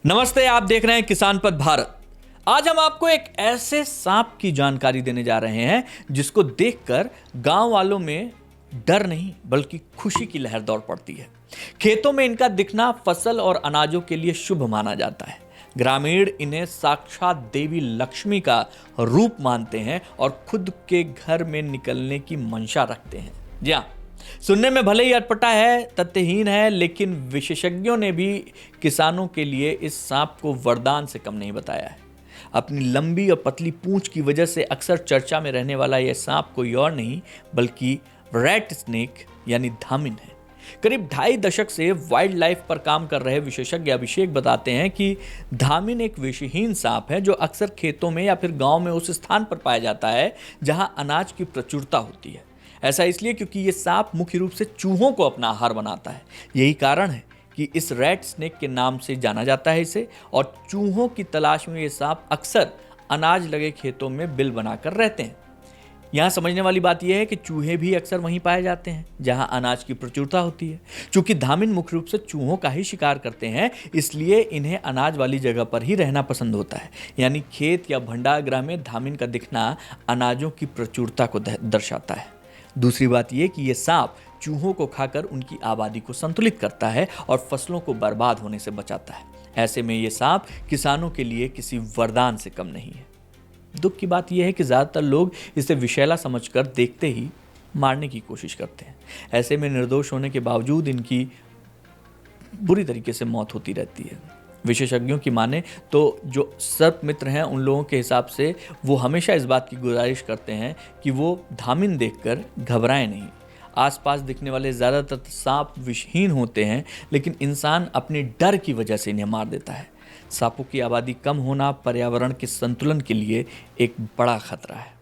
नमस्ते, आप देख रहे हैं किसान पथ भारत। आज हम आपको एक ऐसे सांप की जानकारी देने जा रहे हैं जिसको देखकर गांव वालों में डर नहीं बल्कि खुशी की लहर दौड़ पड़ती है। खेतों में इनका दिखना फसल और अनाजों के लिए शुभ माना जाता है। ग्रामीण इन्हें साक्षात देवी लक्ष्मी का रूप मानते हैं और खुद के घर में निकलने की मंशा रखते हैं। जी हाँ, सुनने में भले ही अटपटा है, तथ्यहीन है, लेकिन विशेषज्ञों ने भी किसानों के लिए इस सांप को वरदान से कम नहीं बताया है। अपनी लंबी और पतली पूंछ की वजह से अक्सर चर्चा में रहने वाला यह सांप कोई और नहीं बल्कि रैट स्नेक यानी धामिन है। करीब 2.5 दशक से वाइल्ड लाइफ पर काम कर रहे विशेषज्ञ अभिषेक बताते हैं कि धामिन एक विषहीन सांप है जो अक्सर खेतों में या फिर गांव में उस स्थान पर पाया जाता है जहां अनाज की प्रचुरता होती है। ऐसा इसलिए क्योंकि ये सांप मुख्य रूप से चूहों को अपना आहार बनाता है। यही कारण है कि इस रैट स्नेक के नाम से जाना जाता है इसे। और चूहों की तलाश में ये सांप अक्सर अनाज लगे खेतों में बिल बनाकर रहते हैं। यहाँ समझने वाली बात यह है कि चूहे भी अक्सर वहीं पाए जाते हैं जहां अनाज की प्रचुरता होती है। चूंकि धामिन मुख्य रूप से चूहों का ही शिकार करते हैं, इसलिए इन्हें अनाज वाली जगह पर ही रहना पसंद होता है। यानी खेत या भंडारगृह में धामिन का दिखना अनाजों की प्रचुरता को दर्शाता है। दूसरी बात यह कि यह सांप चूहों को खाकर उनकी आबादी को संतुलित करता है और फसलों को बर्बाद होने से बचाता है। ऐसे में यह सांप किसानों के लिए किसी वरदान से कम नहीं है। दुख की बात यह है कि ज़्यादातर लोग इसे विषैला समझकर देखते ही मारने की कोशिश करते हैं। ऐसे में निर्दोष होने के बावजूद इनकी बुरी तरीके से मौत होती रहती है। विशेषज्ञों की माने तो जो सर्प मित्र हैं उन लोगों के हिसाब से वो हमेशा इस बात की गुजारिश करते हैं कि वो धामिन देखकर घबराएं नहीं। आसपास दिखने वाले ज़्यादातर सांप विषहीन होते हैं, लेकिन इंसान अपने डर की वजह से इन्हें मार देता है। सांपों की आबादी कम होना पर्यावरण के संतुलन के लिए एक बड़ा खतरा है।